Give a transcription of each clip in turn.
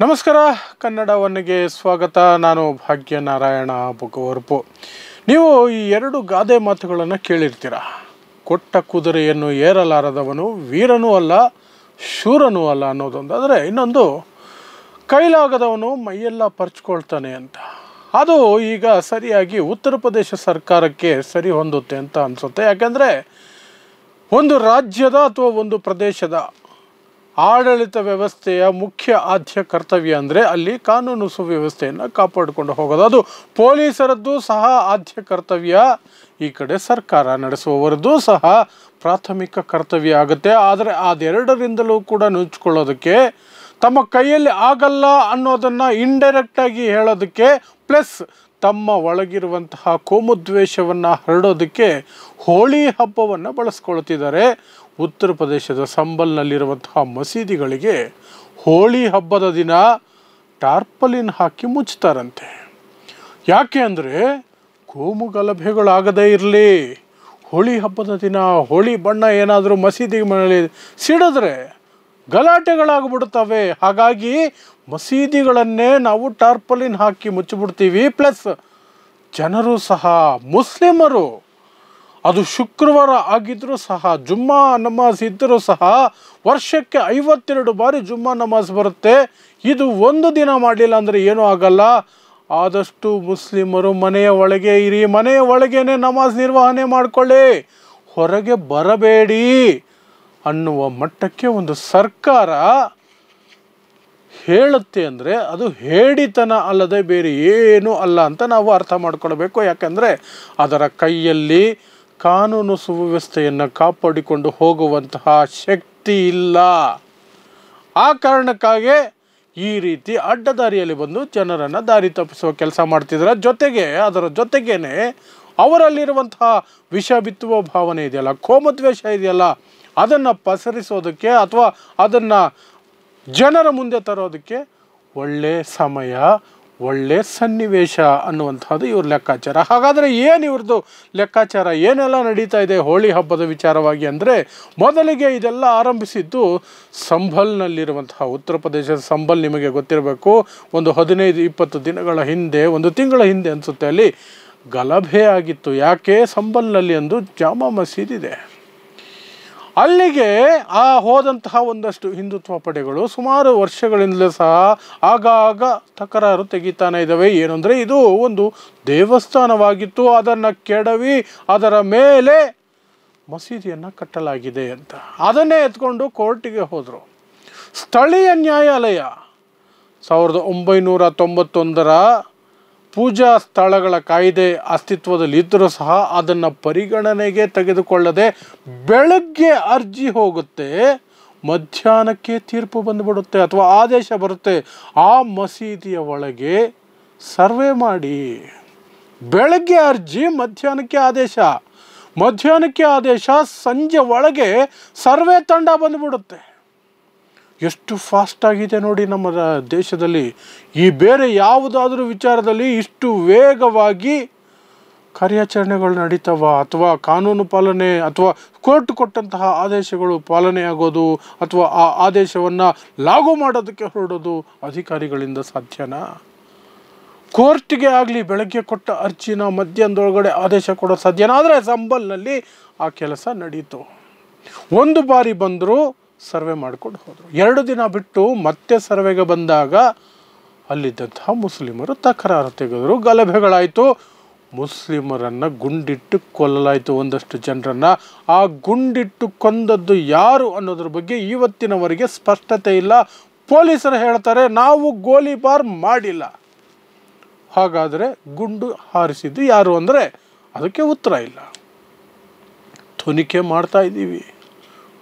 ನಮಸ್ಕಾರ, ಕನ್ನಡ ಒನ್ಗೆ ಸ್ವಾಗತ. ನಾನು ಭಾಗ್ಯನಾರಾಯಣ ಬೊಗವರ್ಪು. ನೀವು ಈ ಎರಡು ಗಾದೆ ಮಾತುಗಳನ್ನು ಕೇಳಿರ್ತೀರ. ಕೊಟ್ಟ ಕುದುರೆಯನ್ನು ಏರಲಾರದವನು ವೀರನೂ ಅಲ್ಲ ಶೂರನೂ ಅಲ್ಲ ಅನ್ನೋದೊಂದು. ಆದರೆ ಇನ್ನೊಂದು, ಕೈಲಾಗದವನು ಮೈಯೆಲ್ಲ ಪರ್ಚ್ಕೊಳ್ತಾನೆ ಅಂತ. ಅದು ಈಗ ಸರಿಯಾಗಿ ಉತ್ತರ ಪ್ರದೇಶ ಸರ್ಕಾರಕ್ಕೆ ಸರಿ ಹೊಂದುತ್ತೆ ಅಂತ ಅನಿಸುತ್ತೆ. ಯಾಕೆಂದರೆ ಒಂದು ರಾಜ್ಯದ ಅಥವಾ ಒಂದು ಪ್ರದೇಶದ ಆಡಳಿತ ವ್ಯವಸ್ಥೆಯ ಮುಖ್ಯ ಆದ್ಯ ಕರ್ತವ್ಯ ಅಂದರೆ ಅಲ್ಲಿ ಕಾನೂನು ಸುವ್ಯವಸ್ಥೆಯನ್ನು ಕಾಪಾಡಿಕೊಂಡು ಹೋಗೋದು. ಅದು ಪೊಲೀಸರದ್ದು ಸಹ ಆದ್ಯ ಕರ್ತವ್ಯ, ಈ ಕಡೆ ಸರ್ಕಾರ ನಡೆಸುವವರದ್ದು ಸಹ ಪ್ರಾಥಮಿಕ ಕರ್ತವ್ಯ ಆಗುತ್ತೆ. ಆದರೆ ಅದೆರಡರಿಂದಲೂ ಕೂಡ ನುಚ್ಕೊಳ್ಳೋದಕ್ಕೆ, ತಮ್ಮ ಕೈಯಲ್ಲಿ ಆಗಲ್ಲ ಅನ್ನೋದನ್ನು ಇಂಡೈರೆಕ್ಟಾಗಿ ಹೇಳೋದಕ್ಕೆ, ಪ್ಲಸ್ ತಮ್ಮ ಒಳಗಿರುವಂತಹ ಕೋಮುದ್ವೇಷವನ್ನು ಹರಡೋದಕ್ಕೆ ಹೋಳಿ ಹಬ್ಬವನ್ನು ಬಳಸ್ಕೊಳ್ತಿದ್ದಾರೆ. ಉತ್ತರ ಪ್ರದೇಶದ ಸಂಬಲ್ನಲ್ಲಿರುವಂತಹ ಮಸೀದಿಗಳಿಗೆ ಹೋಳಿ ಹಬ್ಬದ ದಿನ ಟಾರ್ಪಲಿನ್ ಹಾಕಿ ಮುಚ್ತಾರಂತೆ. ಯಾಕೆ ಅಂದರೆ ಕೋಮು ಗಲಭೆಗಳಾಗದೇ ಇರಲಿ. ಹೋಳಿ ಹಬ್ಬದ ದಿನ ಹೋಳಿ ಬಣ್ಣ ಏನಾದರೂ ಮಸೀದಿ ಮೇಲೆ ಸಿಡಿದ್ರೆ ಗಲಾಟೆಗಳಾಗ್ಬಿಡ್ತವೆ. ಹಾಗಾಗಿ ಮಸೀದಿಗಳನ್ನೇ ನಾವು ಟಾರ್ಪಲಿನ್ ಹಾಕಿ ಮುಚ್ಚಿಬಿಡ್ತೀವಿ. ಪ್ಲಸ್ ಜನರು ಸಹ, ಮುಸ್ಲಿಮರು, ಅದು ಶುಕ್ರವಾರ ಆಗಿದ್ದರೂ ಸಹ, ಜುಮ್ಮಾ ನಮಾಜ್ ಇದ್ದರೂ ಸಹ ವರ್ಷಕ್ಕೆ 52 ಬಾರಿ ಜುಮ್ಮಾ ನಮಾಜ್ ಬರುತ್ತೆ. ಇದು ಒಂದು ದಿನ ಮಾಡಲಿಲ್ಲ ಅಂದರೆ ಏನೂ ಆಗಲ್ಲ. ಆದಷ್ಟು ಮುಸ್ಲಿಮರು ಮನೆಯ ಒಳಗೆ ಇರಿ, ಮನೆಯ ಒಳಗೇನೆ ನಮಾಜ್ ನಿರ್ವಹಣೆ ಮಾಡಿಕೊಳ್ಳಿ, ಹೊರಗೆ ಬರಬೇಡಿ ಅನ್ನುವ ಮಟ್ಟಕ್ಕೆ ಒಂದು ಸರ್ಕಾರ ಹೇಳುತ್ತೆ ಅಂದರೆ ಅದು ಹೇಡಿತನ ಅಲ್ಲದೆ ಬೇರೆ ಏನೂ ಅಲ್ಲ ಅಂತ ನಾವು ಅರ್ಥ ಮಾಡ್ಕೊಳ್ಬೇಕು. ಯಾಕಂದರೆ ಅದರ ಕೈಯಲ್ಲಿ ಕಾನೂನು ಸುವ್ಯವಸ್ಥೆಯನ್ನು ಕಾಪಾಡಿಕೊಂಡು ಹೋಗುವಂತಹ ಶಕ್ತಿ ಇಲ್ಲ. ಆ ಕಾರಣಕ್ಕಾಗಿ ಈ ರೀತಿ ಅಡ್ಡದಾರಿಯಲ್ಲಿ ಬಂದು ಜನರನ್ನು ದಾರಿ ತಪ್ಪಿಸುವ ಕೆಲಸ ಮಾಡ್ತಿದ್ದಾರೆ. ಜೊತೆಗೆ ಅದರ ಜೊತೆಗೇನೆ ಅವರಲ್ಲಿರುವಂತಹ ವಿಷ ಬಿತ್ತುವ ಭಾವನೆ ಇದೆಯಲ್ಲ, ಕೋಮದ್ವೇಷ ಇದೆಯಲ್ಲ, ಅದನ್ನು ಪಸರಿಸೋದಕ್ಕೆ ಅಥವಾ ಅದನ್ನು ಜನರ ಮುಂದೆ ತರೋದಕ್ಕೆ ಒಳ್ಳೆ ಸಮಯ, ಒಳ್ಳೆ ಸನ್ನಿವೇಶ ಅನ್ನುವಂಥದ್ದು ಇವ್ರ ಲೆಕ್ಕಾಚಾರ. ಹಾಗಾದರೆ ಏನು ಇವ್ರದ್ದು ಲೆಕ್ಕಾಚಾರ, ಏನೆಲ್ಲ ನಡೀತಾ ಇದೆ ಹೋಳಿ ಹಬ್ಬದ ವಿಚಾರವಾಗಿ ಅಂದರೆ, ಮೊದಲಿಗೆ ಇದೆಲ್ಲ ಆರಂಭಿಸಿದ್ದು ಸಂಭಲ್ನಲ್ಲಿರುವಂತಹ, ಉತ್ತರ ಪ್ರದೇಶದ ಸಂಭಲ್ ನಿಮಗೆ ಗೊತ್ತಿರಬೇಕು. ಒಂದು 15-20 ದಿನಗಳ ಹಿಂದೆ, ಒಂದು ತಿಂಗಳ ಹಿಂದೆ ಅನಿಸುತ್ತೆ, ಅಲ್ಲಿ ಗಲಭೆ ಆಗಿತ್ತು. ಯಾಕೆ? ಸಂಭಲ್ನಲ್ಲಿ ಒಂದು ಜಾಮಾ ಮಸೀದ್ ಇದೆ. ಅಲ್ಲಿಗೆ ಹೋದಂತಹ ಒಂದಷ್ಟು ಹಿಂದುತ್ವ ಪಡೆಗಳು ಸುಮಾರು ವರ್ಷಗಳಿಂದಲೂ ಸಹ ಆಗಾಗ ತಕರಾರು ತೆಗಿತಾನೆ ಇದ್ದಾವೆ. ಏನಂದರೆ ಇದು ಒಂದು ದೇವಸ್ಥಾನವಾಗಿತ್ತು, ಅದನ್ನು ಕೆಡವಿ ಅದರ ಮೇಲೆ ಮಸೀದಿಯನ್ನು ಕಟ್ಟಲಾಗಿದೆ ಅಂತ. ಅದನ್ನೇ ಎತ್ಕೊಂಡು ಕೋರ್ಟಿಗೆ ಹೋದರು. ಸ್ಥಳೀಯ ನ್ಯಾಯಾಲಯ 1991ರ ಪೂಜಾ ಸ್ಥಳಗಳ ಕಾಯ್ದೆ ಅಸ್ತಿತ್ವದಲ್ಲಿ ಇದ್ದರೂ ಸಹ ಅದನ್ನು ಪರಿಗಣನೆಗೆ ತೆಗೆದುಕೊಳ್ಳದೆ ಬೆಳಗ್ಗೆ ಅರ್ಜಿ ಹೋಗುತ್ತೆ, ಮಧ್ಯಾಹ್ನಕ್ಕೆ ತೀರ್ಪು ಬಂದುಬಿಡುತ್ತೆ ಅಥವಾ ಆದೇಶ ಬರುತ್ತೆ, ಆ ಮಸೀದಿಯ ಒಳಗೆ ಸರ್ವೆ ಮಾಡಿ. ಬೆಳಗ್ಗೆ ಅರ್ಜಿ, ಮಧ್ಯಾಹ್ನಕ್ಕೆ ಆದೇಶ, ಮಧ್ಯಾಹ್ನಕ್ಕೆ ಆದೇಶ, ಸಂಜೆ ಒಳಗೆ ಸರ್ವೆ ತಂಡ ಬಂದುಬಿಡುತ್ತೆ. ಎಷ್ಟು ಫಾಸ್ಟ್ ಆಗಿದೆ ನೋಡಿ ನಮ್ಮ ದೇಶದಲ್ಲಿ. ಈ ಬೇರೆ ಯಾವುದಾದ್ರೂ ವಿಚಾರದಲ್ಲಿ ಇಷ್ಟು ವೇಗವಾಗಿ ಕಾರ್ಯಾಚರಣೆಗಳು ನಡೀತವ, ಅಥವಾ ಕಾನೂನು ಪಾಲನೆ ಅಥವಾ ಕೋರ್ಟ್ ಕೊಟ್ಟಂತಹ ಆದೇಶಗಳು ಪಾಲನೆ ಆಗೋದು ಅಥವಾ ಆ ಆದೇಶವನ್ನು ಲಾಗು ಮಾಡೋದಕ್ಕೆ ಹೊರಡೋದು ಅಧಿಕಾರಿಗಳಿಂದ ಸಾಧ್ಯನಾ? ಕೋರ್ಟ್ಗೆ ಆಗಲಿ ಬೆಳಗ್ಗೆ ಕೊಟ್ಟ ಅರ್ಜಿನ ಮಧ್ಯಾಹ್ನದೊಳಗಡೆ ಆದೇಶ ಕೊಡೋ ಸಾಧ್ಯನಾ? ಆದರೆ ಸಂಬಲ್ನಲ್ಲಿ ಆ ಕೆಲಸ ನಡೀತು. ಒಂದು ಬಾರಿ ಬಂದರು, ಸರ್ವೆ ಮಾಡ್ಕೊಂಡು ಹೋದರು. 2 ದಿನ ಬಿಟ್ಟು ಮತ್ತೆ ಸರ್ವೆಗೆ ಬಂದಾಗ ಅಲ್ಲಿದ್ದಂತಹ ಮುಸ್ಲಿಮರು ತಕರಾರು ತೆಗೆದರು, ಗಲಭೆಗಳಾಯಿತು, ಮುಸ್ಲಿಮರನ್ನು ಗುಂಡಿಟ್ಟು ಕೊಲ್ಲಲಾಯಿತು ಒಂದಷ್ಟು ಜನರನ್ನು. ಆ ಗುಂಡಿಟ್ಟು ಕೊಂದದ್ದು ಯಾರು ಅನ್ನೋದ್ರ ಬಗ್ಗೆ ಇವತ್ತಿನವರೆಗೆ ಸ್ಪಷ್ಟತೆ ಇಲ್ಲ. ಪೊಲೀಸರು ಹೇಳ್ತಾರೆ ನಾವು ಗೋಲಿಬಾರ್ ಮಾಡಿಲ್ಲ. ಹಾಗಾದರೆ ಗುಂಡು ಹಾರಿಸಿದ್ದು ಯಾರು ಅಂದರೆ ಅದಕ್ಕೆ ಉತ್ತರ ಇಲ್ಲ. ತನಿಖೆ ಮಾಡ್ತಾ ಇದ್ದೀವಿ,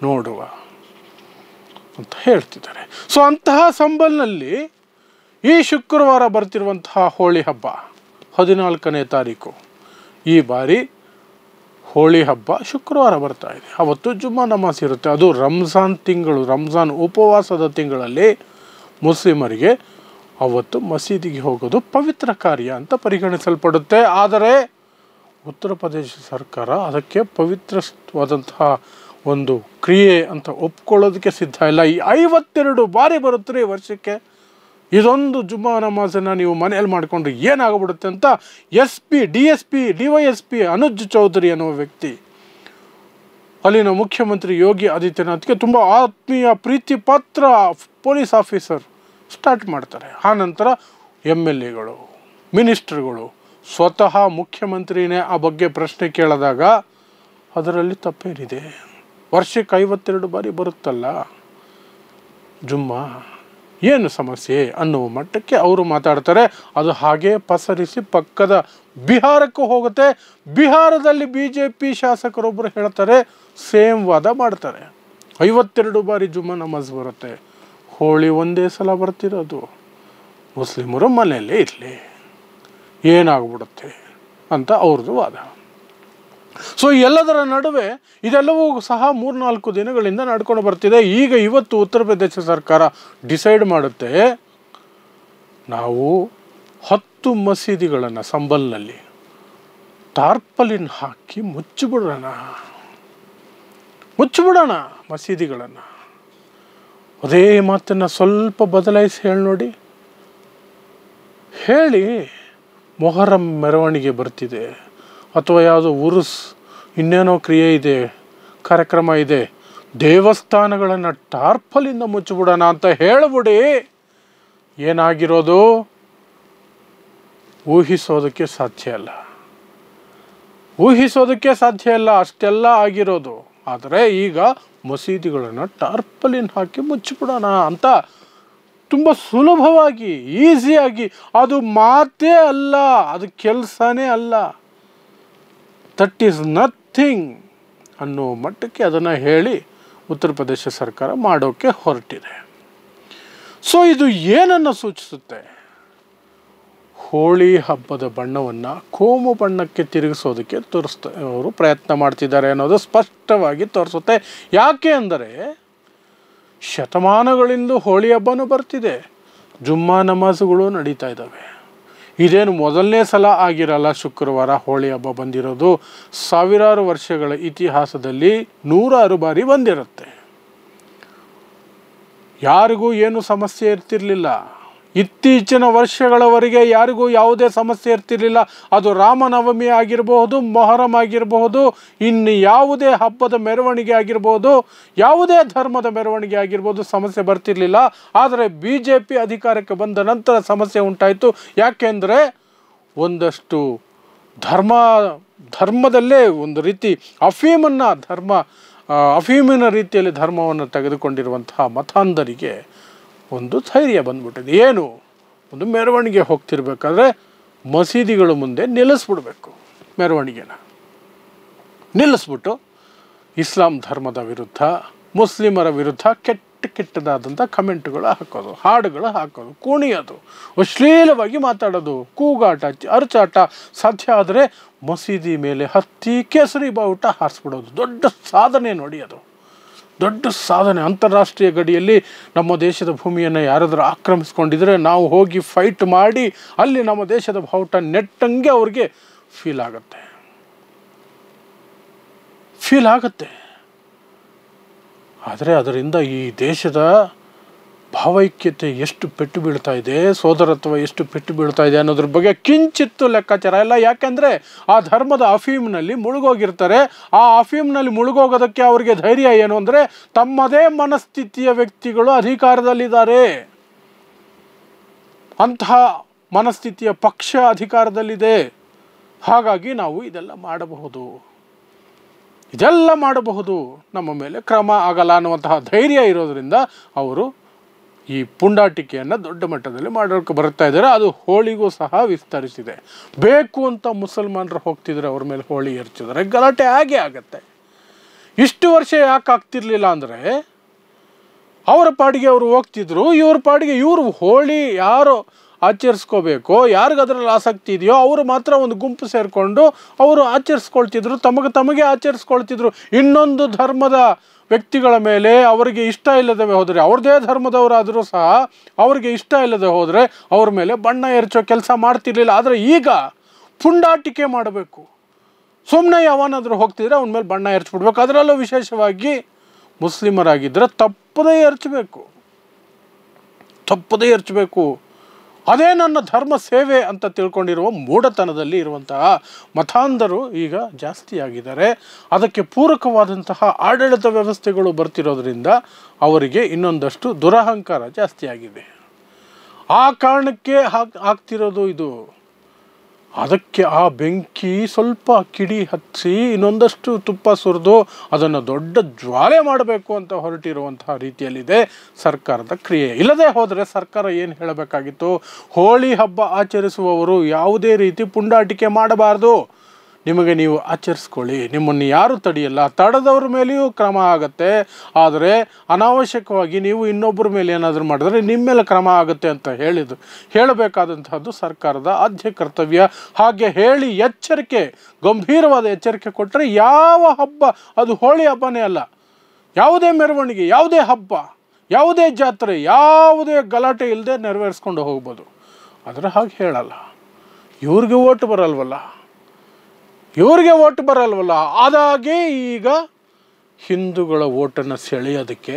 ನೋಡುವ ಅಂತ ಹೇಳ್ತಿದ್ದಾರೆ. ಸೊ ಅಂತಹ ಸಂಬಲ್ನಲ್ಲಿ ಈ ಶುಕ್ರವಾರ ಬರ್ತಿರುವಂತಹ ಹೋಳಿ ಹಬ್ಬ 14ನೇ ತಾರೀಕು. ಈ ಬಾರಿ ಹೋಳಿ ಹಬ್ಬ ಶುಕ್ರವಾರ ಬರ್ತಾ ಇದೆ. ಅವತ್ತು ಜುಮ್ಮಾ ನಮಾಜ್ ಇರುತ್ತೆ. ಅದು ರಂಜಾನ್ ತಿಂಗಳು, ರಂಜಾನ್ ಉಪವಾಸದ ತಿಂಗಳಲ್ಲಿ ಮುಸ್ಲಿಮರಿಗೆ ಅವತ್ತು ಮಸೀದಿಗೆ ಹೋಗೋದು ಪವಿತ್ರ ಕಾರ್ಯ ಅಂತ ಪರಿಗಣಿಸಲ್ಪಡುತ್ತೆ. ಆದರೆ ಉತ್ತರ ಪ್ರದೇಶ ಸರ್ಕಾರ ಅದಕ್ಕೆ ಪವಿತ್ರವಾದಂತಹ ಒಂದು ಕ್ರಿಯೆ ಅಂತ ಒಪ್ಕೊಳ್ಳೋದಕ್ಕೆ ಸಿದ್ಧ ಇಲ್ಲ. ಈ 52 ಬಾರಿ ಬರುತ್ತೆ ವರ್ಷಕ್ಕೆ, ಇದೊಂದು ಜುಮ್ಮಾ ನಮಾಜನ್ನು ನೀವು ಮನೆಯಲ್ಲಿ ಮಾಡಿಕೊಂಡ್ರೆ ಏನಾಗ್ಬಿಡುತ್ತೆ ಅಂತ DYSP ಅನುಜ್ ಚೌಧರಿ ಅನ್ನುವ ವ್ಯಕ್ತಿ ಅಲ್ಲಿನ ಮುಖ್ಯಮಂತ್ರಿ ಯೋಗಿ ಆದಿತ್ಯನಾಥ್ಗೆ ತುಂಬ ಆತ್ಮೀಯ ಪ್ರೀತಿ ಪಾತ್ರ ಪೊಲೀಸ್ ಆಫೀಸರ್ ಸ್ಟಾರ್ಟ್ ಮಾಡ್ತಾರೆ. ಆನಂತರ MLAಗಳು, ಮಿನಿಸ್ಟರ್ಗಳು, ಸ್ವತಃ ಮುಖ್ಯಮಂತ್ರಿನೇ ಆ ಬಗ್ಗೆ ಪ್ರಶ್ನೆ ಕೇಳಿದಾಗ ಅದರಲ್ಲಿ ತಪ್ಪೇನಿದೆ, ವರ್ಷಕ್ಕೆ 52 ಬಾರಿ ಬರುತ್ತಲ್ಲ ಜುಮ್ಮಾ, ಏನು ಸಮಸ್ಯೆ ಅನ್ನುವ ಮಟ್ಟಕ್ಕೆ ಅವರು ಮಾತಾಡ್ತಾರೆ. ಅದು ಹಾಗೇ ಪಸರಿಸಿ ಪಕ್ಕದ ಬಿಹಾರಕ್ಕೂ ಹೋಗುತ್ತೆ. ಬಿಹಾರದಲ್ಲಿ BJP ಶಾಸಕರೊಬ್ಬರು ಹೇಳ್ತಾರೆ, ಸೇಮ್ ವಾದ ಮಾಡ್ತಾರೆ. 52 ಬಾರಿ ಜುಮ್ಮಾ ನಮಾಜ್ ಬರುತ್ತೆ, ಹೋಳಿ ಒಂದೇ ಸಲ ಬರ್ತಿರೋದು, ಮುಸ್ಲಿಮರು ಮನೆಯಲ್ಲೇ ಇರಲಿ, ಏನಾಗ್ಬಿಡುತ್ತೆ ಅಂತ ಅವ್ರದ್ದು ವಾದ. ಸೊ ಎಲ್ಲದರ ನಡುವೆ ಇದೆಲ್ಲವೂ ಸಹ 3-4 ದಿನಗಳಿಂದ ನಡ್ಕೊಂಡು ಬರ್ತಿದೆ. ಇವತ್ತು ಉತ್ತರ ಪ್ರದೇಶ ಸರ್ಕಾರ ಡಿಸೈಡ್ ಮಾಡುತ್ತೆ, ನಾವು 10 ಮಸೀದಿಗಳನ್ನು ಸಂಬಲ್ನಲ್ಲಿ ಟಾರ್ಪಲಿನ್ ಹಾಕಿ ಮುಚ್ಚಿಬಿಡೋಣ ಮಸೀದಿಗಳನ್ನು. ಅದೇ ಮಾತನ್ನು ಸ್ವಲ್ಪ ಬದಲಾಯಿಸಿ ನೋಡಿ, ಹೇಳಿ ಮೊಹರಂ ಮೆರವಣಿಗೆ ಬರ್ತಿದೆ ಅಥವಾ ಯಾವುದೋ ಉರುಸ್ ಇನ್ನೇನೋ ಕ್ರಿಯೆ ಇದೆ, ಕಾರ್ಯಕ್ರಮ ಇದೆ, ದೇವಸ್ಥಾನಗಳನ್ನು ಟಾರ್ಪಲಿಂದ ಮುಚ್ಚಿಬಿಡೋಣ ಅಂತ ಹೇಳಿಬಿಡಿ. ಏನಾಗಿರೋದು ಊಹಿಸೋದಕ್ಕೆ ಸಾಧ್ಯ ಇಲ್ಲ, ಅಷ್ಟೆಲ್ಲ ಆಗಿರೋದು. ಆದರೆ ಈಗ ಮಸೀದಿಗಳನ್ನು ಟಾರ್ಪಲಿನ್ ಹಾಕಿ ಮುಚ್ಚಿಬಿಡೋಣ ಅಂತ ತುಂಬ ಸುಲಭವಾಗಿ, ಈಸಿಯಾಗಿ, ಅದು ಮಾತೇ ಅಲ್ಲ, ಅದು ಕೆಲಸನೇ ಅಲ್ಲ, ದಟ್ ಈಸ್ ನಥಿಂಗ್ ಅನ್ನೋ ಮಟ್ಟಕ್ಕೆ ಅದನ್ನು ಹೇಳಿ ಉತ್ತರ ಪ್ರದೇಶ ಸರ್ಕಾರ ಮಾಡೋಕ್ಕೆ ಹೊರಟಿದೆ. ಸೊ ಇದು ಏನನ್ನು ಸೂಚಿಸುತ್ತೆ? ಹೋಳಿ ಹಬ್ಬದ ಬಣ್ಣವನ್ನು ಕೋಮು ಬಣ್ಣಕ್ಕೆ ತಿರುಗಿಸೋದಕ್ಕೆ ಅವರು ಪ್ರಯತ್ನ ಮಾಡ್ತಿದ್ದಾರೆ ಅನ್ನೋದು ಸ್ಪಷ್ಟವಾಗಿ ತೋರಿಸುತ್ತೆ. ಯಾಕೆ ಅಂದರೆ ಶತಮಾನಗಳಿಂದ ಹೋಳಿ ಹಬ್ಬನೂ ಬರ್ತಿದೆ, ಜುಮ್ಮಾ ನಮಾಜುಗಳು ನಡೀತಾ ಇದ್ದಾವೆ. ಇದೇನು ಮೊದಲನೇ ಸಲ ಆಗಿರಲ್ಲ ಶುಕ್ರವಾರ ಹೋಳಿ ಹಬ್ಬ ಬಂದಿರೋದು. ಸಾವಿರಾರು ವರ್ಷಗಳ ಇತಿಹಾಸದಲ್ಲಿ 100 ಬಾರಿ ಬಂದಿರುತ್ತೆ. ಯಾರಿಗೂ ಏನು ಸಮಸ್ಯೆ ಇರ್ತಿರಲಿಲ್ಲ. ಇತ್ತೀಚಿನ ವರ್ಷಗಳವರೆಗೆ ಯಾರಿಗೂ ಯಾವುದೇ ಸಮಸ್ಯೆ ಇರ್ತಿರಲಿಲ್ಲ. ಅದು ರಾಮನವಮಿ ಆಗಿರಬಹುದು, ಮೊಹರಂ ಆಗಿರಬಹುದು, ಇನ್ನು ಯಾವುದೇ ಹಬ್ಬದ ಮೆರವಣಿಗೆ ಆಗಿರ್ಬೋದು, ಯಾವುದೇ ಧರ್ಮದ ಮೆರವಣಿಗೆ ಆಗಿರ್ಬೋದು, ಸಮಸ್ಯೆ ಬರ್ತಿರಲಿಲ್ಲ. ಆದರೆ BJP ಅಧಿಕಾರಕ್ಕೆ ಬಂದ ನಂತರ ಸಮಸ್ಯೆ ಉಂಟಾಯಿತು. ಯಾಕೆಂದರೆ ಒಂದಷ್ಟು ಧರ್ಮದಲ್ಲೇ ಒಂದು ರೀತಿ ಅಫೀಮಿನ ರೀತಿಯಲ್ಲಿ ಧರ್ಮವನ್ನು ತೆಗೆದುಕೊಂಡಿರುವಂತಹ ಮತಾಂಧರಿಗೆ ಒಂದು ಧೈರ್ಯ ಬಂದ್ಬಿಟ್ಟಿದೆ. ಏನು, ಒಂದು ಮೆರವಣಿಗೆ ಹೋಗ್ತಿರ್ಬೇಕಾದ್ರೆ ಮಸೀದಿಗಳ ಮುಂದೆ ನಿಲ್ಲಿಸ್ಬಿಡ್ಬೇಕು, ಮೆರವಣಿಗೆನ ನಿಲ್ಲಿಸ್ಬಿಟ್ಟು ಇಸ್ಲಾಂ ಧರ್ಮದ ವಿರುದ್ಧ, ಮುಸ್ಲಿಮರ ವಿರುದ್ಧ ಕೆಟ್ಟದಾದಂಥ ಕಮೆಂಟ್ಗಳು ಹಾಕೋದು, ಹಾಡುಗಳು ಹಾಕೋದು, ಕುಣಿಯೋದು, ಅಶ್ಲೀಲವಾಗಿ ಮಾತಾಡೋದು, ಕೂಗಾಟ, ಅರಚಾಟ, ಸಾಧ್ಯ ಆದರೆ ಮಸೀದಿ ಮೇಲೆ ಹತ್ತಿ ಕೇಸರಿ ಬಾವುಟ ಹಾರಿಸ್ಬಿಡೋದು. ದೊಡ್ಡ ಸಾಧನೆ ನೋಡಿ, ಅದು ದೊಡ್ಡ ಸಾಧನೆ. ಅಂತಾರಾಷ್ಟ್ರೀಯ ಗಡಿಯಲ್ಲಿ ನಮ್ಮ ದೇಶದ ಭೂಮಿಯನ್ನು ಯಾರಾದರೂ ಆಕ್ರಮಿಸ್ಕೊಂಡಿದ್ರೆ ನಾವು ಹೋಗಿ ಫೈಟ್ ಮಾಡಿ ಅಲ್ಲಿ ನಮ್ಮ ದೇಶದ ಬಾವುಟ ನೆಟ್ಟಂಗೆ ಅವ್ರಿಗೆ ಫೀಲ್ ಆಗುತ್ತೆ. ಆದರೆ ಅದರಿಂದ ಈ ದೇಶದ ಭಾವೈಕ್ಯತೆ ಎಷ್ಟು ಪೆಟ್ಟು ಬೀಳ್ತಾ ಇದೆ, ಸೋದರತ್ವ ಎಷ್ಟು ಪೆಟ್ಟು ಬೀಳ್ತಾ ಇದೆ ಅನ್ನೋದ್ರ ಬಗ್ಗೆ ಕಿಂಚಿತ್ತು ಲೆಕ್ಕಾಚಾರ ಇಲ್ಲ. ಯಾಕೆಂದರೆ ಆ ಧರ್ಮದ ಅಫೀಮ್ನಲ್ಲಿ ಮುಳುಗೋಗಿರ್ತಾರೆ. ಆ ಅಫೀಮ್ನಲ್ಲಿ ಮುಳುಗೋಗೋದಕ್ಕೆ ಅವರಿಗೆ ಧೈರ್ಯ ಏನು ಅಂದರೆ ತಮ್ಮದೇ ಮನಸ್ಥಿತಿಯ ವ್ಯಕ್ತಿಗಳು ಅಧಿಕಾರದಲ್ಲಿದ್ದಾರೆ, ಅಂತಹ ಮನಸ್ಥಿತಿಯ ಪಕ್ಷ ಅಧಿಕಾರದಲ್ಲಿದೆ, ಹಾಗಾಗಿ ನಾವು ಇದೆಲ್ಲ ಮಾಡಬಹುದು, ನಮ್ಮ ಮೇಲೆ ಕ್ರಮ ಆಗಲ್ಲ ಅನ್ನುವಂತಹ ಧೈರ್ಯ ಇರೋದರಿಂದ ಅವರು ಈ ಪುಂಡಾಟಿಕೆಯನ್ನು ದೊಡ್ಡ ಮಟ್ಟದಲ್ಲಿ ಮಾಡೋಕ್ಕೆ ಬರ್ತಾ ಇದ್ದಾರೆ. ಅದು ಹೋಳಿಗೂ ಸಹ ವಿಸ್ತರಿಸಿದೆ. ಬೇಕು ಅಂತ ಮುಸಲ್ಮಾನರು ಹೋಗ್ತಿದ್ರೆ ಅವ್ರ ಮೇಲೆ ಹೋಳಿ ಎರಚಿದ್ರೆ ಗಲಾಟೆ ಆಗೇ ಆಗತ್ತೆ. ಇಷ್ಟು ವರ್ಷ ಯಾಕೆ ಆಗ್ತಿರ್ಲಿಲ್ಲ ಅಂದರೆ ಅವರ ಪಾಡಿಗೆ ಅವರು ಹೋಗ್ತಿದ್ರು, ಇವ್ರ ಪಾಡಿಗೆ ಇವರು ಹೋಳಿ ಯಾರು ಆಚರಿಸ್ಕೋಬೇಕೋ, ಯಾರಿಗದ್ರಲ್ಲಿ ಆಸಕ್ತಿ ಇದೆಯೋ ಅವರು ಮಾತ್ರ ಒಂದು ಗುಂಪು ಸೇರಿಕೊಂಡು ಅವರು ಆಚರಿಸ್ಕೊಳ್ತಿದ್ರು, ತಮಗೆ ಆಚರಿಸ್ಕೊಳ್ತಿದ್ರು. ಇನ್ನೊಂದು ಧರ್ಮದ ವ್ಯಕ್ತಿಗಳ ಮೇಲೆ ಅವರಿಗೆ ಇಷ್ಟ ಇಲ್ಲದೆ ಹೋದರೆ, ಅವ್ರದ್ದೇ ಧರ್ಮದವರಾದರೂ ಸಹ ಅವ್ರಿಗೆ ಇಷ್ಟ ಇಲ್ಲದೆ ಹೋದರೆ ಅವ್ರ ಮೇಲೆ ಬಣ್ಣ ಎರಚೋ ಕೆಲಸ ಮಾಡ್ತಿರ್ಲಿಲ್ಲ. ಆದರೆ ಈಗ ಪುಂಡಾಟಿಕೆ ಮಾಡಬೇಕು, ಸುಮ್ಮನೆ ಯಾವನಾದರೂ ಹೋಗ್ತಿದ್ರೆ ಅವನ ಮೇಲೆ ಬಣ್ಣ ಎರಚಿಬಿಡ್ಬೇಕು. ಅದರಲ್ಲೂ ವಿಶೇಷವಾಗಿ ಮುಸ್ಲಿಮರಾಗಿದ್ದರೆ ತಪ್ಪದೇ ಎರಚಬೇಕು, ತಪ್ಪದೇ ಎರಚಬೇಕು, ಅದೇ ನನ್ನ ಧರ್ಮ ಸೇವೆ ಅಂತ ತಿಳ್ಕೊಂಡಿರುವ ಮೂಢತನದಲ್ಲಿ ಇರುವಂತಹ ಮತಾಂಧರು ಈಗ ಜಾಸ್ತಿ ಆಗಿದ್ದಾರೆ. ಅದಕ್ಕೆ ಪೂರಕವಾದಂತಹ ಆಡಳಿತ ವ್ಯವಸ್ಥೆಗಳು ಬರ್ತಿರೋದ್ರಿಂದ ಅವರಿಗೆ ಇನ್ನೊಂದಷ್ಟು ದುರಹಂಕಾರ ಜಾಸ್ತಿ ಆಗಿದೆ. ಆ ಕಾರಣಕ್ಕೆ ಆಗ್ತಿರೋದು ಇದು. ಅದಕ್ಕೆ ಆ ಬೆಂಕಿ ಸ್ವಲ್ಪ ಕಿಡಿ ಹಚ್ಚಿ ಇನ್ನೊಂದಷ್ಟು ತುಪ್ಪ ಸುರಿದು ಅದನ್ನು ದೊಡ್ಡ ಜ್ವಾಲೆ ಮಾಡಬೇಕು ಅಂತ ಹೊರಟಿರುವಂತಹ ರೀತಿಯಲ್ಲಿದೆ ಸರ್ಕಾರದ ಕ್ರಿಯೆ. ಇಲ್ಲದೆ ಹೋದರೆ ಸರ್ಕಾರ ಏನು ಹೇಳಬೇಕಾಗಿತ್ತು? ಹೋಳಿ ಹಬ್ಬ ಆಚರಿಸುವವರು ಯಾವುದೇ ರೀತಿ ಪುಂಡಾಟಿಕೆ ಮಾಡಬಾರ್ದು, ನಿಮಗೆ ನೀವು ಆಚರಿಸ್ಕೊಳ್ಳಿ, ನಿಮ್ಮನ್ನು ಯಾರು ತಡೆಯಲ್ಲ, ತಡೆದವ್ರ ಮೇಲೆಯೂ ಕ್ರಮ ಆಗುತ್ತೆ. ಆದರೆ ಅನಾವಶ್ಯಕವಾಗಿ ನೀವು ಇನ್ನೊಬ್ಬರ ಮೇಲೆ ಏನಾದರೂ ಮಾಡಿದ್ರೆ ನಿಮ್ಮ ಮೇಲೆ ಕ್ರಮ ಆಗುತ್ತೆ ಅಂತ ಹೇಳಬೇಕಾದಂತಹದ್ದು ಸರ್ಕಾರದ ಆದ್ಯ ಕರ್ತವ್ಯ. ಹಾಗೆ ಹೇಳಿ ಗಂಭೀರವಾದ ಎಚ್ಚರಿಕೆ ಕೊಟ್ಟರೆ ಯಾವ ಹಬ್ಬ, ಅದು ಹೋಳಿ ಹಬ್ಬನೇ ಅಲ್ಲ, ಯಾವುದೇ ಮೆರವಣಿಗೆ, ಯಾವುದೇ ಹಬ್ಬ, ಯಾವುದೇ ಜಾತ್ರೆ, ಯಾವುದೇ ಗಲಾಟೆ ಇಲ್ಲದೆ ನೆರವೇರಿಸ್ಕೊಂಡು ಹೋಗ್ಬೋದು. ಆದರೆ ಹಾಗೆ ಹೇಳಲ್ಲ. ಇವ್ರಿಗೆ ಓಟ್ ಬರಲ್ವಲ್ಲ. ಅದಾಗೆ ಈಗ ಹಿಂದೂಗಳ ಓಟನ್ನು ಸೆಳೆಯೋದಕ್ಕೆ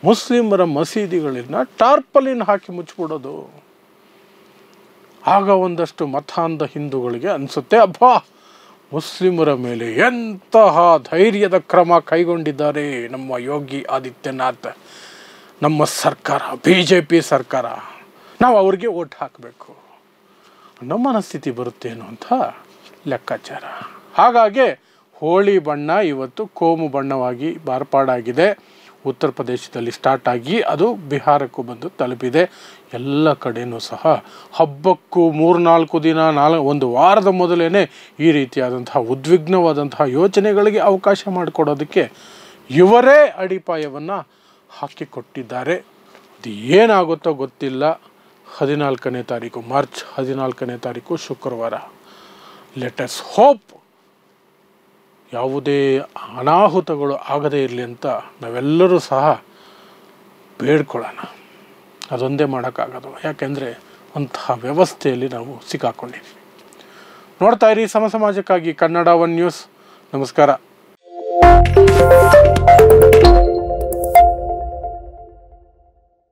ಮುಸ್ಲಿಮರ ಮಸೀದಿಗಳನ್ನ ಟಾರ್ಪಲಿನ್ ಹಾಕಿ ಮುಚ್ಚಿಬಿಡೋದು. ಆಗ ಒಂದಷ್ಟು ಮತಾಂಧ ಹಿಂದೂಗಳಿಗೆ ಅನಿಸುತ್ತೆ, ಅಬ್ಬಾ, ಮುಸ್ಲಿಮರ ಮೇಲೆ ಎಂತಹ ಧೈರ್ಯದ ಕ್ರಮ ಕೈಗೊಂಡಿದ್ದಾರೆ ನಮ್ಮ ಯೋಗಿ ಆದಿತ್ಯನಾಥ್, ನಮ್ಮ ಸರ್ಕಾರ, BJP ಸರ್ಕಾರ, ನಾವು ಅವ್ರಿಗೆ ಓಟ್ ಹಾಕಬೇಕು ಅನ್ನೋ ಮನಸ್ಥಿತಿ ಬರುತ್ತೇನೋ ಅಂತ ಲೆಕ್ಕಾಚಾರ. ಹಾಗಾಗಿ ಹೋಳಿ ಬಣ್ಣ ಇವತ್ತು ಕೋಮು ಬಣ್ಣವಾಗಿ ಮಾರ್ಪಾಡಾಗಿದೆ. ಉತ್ತರ ಪ್ರದೇಶದಲ್ಲಿ ಸ್ಟಾರ್ಟ್ ಆಗಿ ಅದು ಬಿಹಾರಕ್ಕೂ ಬಂದು ತಲುಪಿದೆ. ಎಲ್ಲ ಕಡೆಯೂ ಸಹ ಹಬ್ಬಕ್ಕೂ 3-4 ದಿನ, ಒಂದು ವಾರದ ಮೊದಲೇ ಈ ರೀತಿಯಾದಂತಹ ಉದ್ವಿಗ್ನವಾದಂತಹ ಯೋಚನೆಗಳಿಗೆ ಅವಕಾಶ ಮಾಡಿಕೊಡೋದಕ್ಕೆ ಇವರೇ ಅಡಿಪಾಯವನ್ನು ಹಾಕಿಕೊಟ್ಟಿದ್ದಾರೆ. ಅದು ಏನಾಗುತ್ತೋ ಗೊತ್ತಿಲ್ಲ. 14ನೇ ತಾರೀಕು, ಮಾರ್ಚ್ 14ನೇ ತಾರೀಕು ಶುಕ್ರವಾರ. ಲೆಟ್ ಅಸ್ ಹೋಪ್ ಯಾವುದೇ ಅನಾಹುತಗಳು ಆಗದೇ ಇರಲಿ ಅಂತ ನಾವೆಲ್ಲರೂ ಸಹ ಬೇಡ್ಕೊಳ್ಳೋಣ. ಅದೊಂದೇ ಮಾಡೋಕ್ಕಾಗೋದು, ಯಾಕೆಂದರೆ ಅಂತಹ ವ್ಯವಸ್ಥೆಯಲ್ಲಿ ನಾವು ಸಿಕ್ಕಾಕೊಂಡಿದ್ದೀವಿ. ನೋಡ್ತಾ ಇರಿ ಸಮಾಜಕ್ಕಾಗಿ ಕನ್ನಡ 1 ನ್ಯೂಸ್. ನಮಸ್ಕಾರ.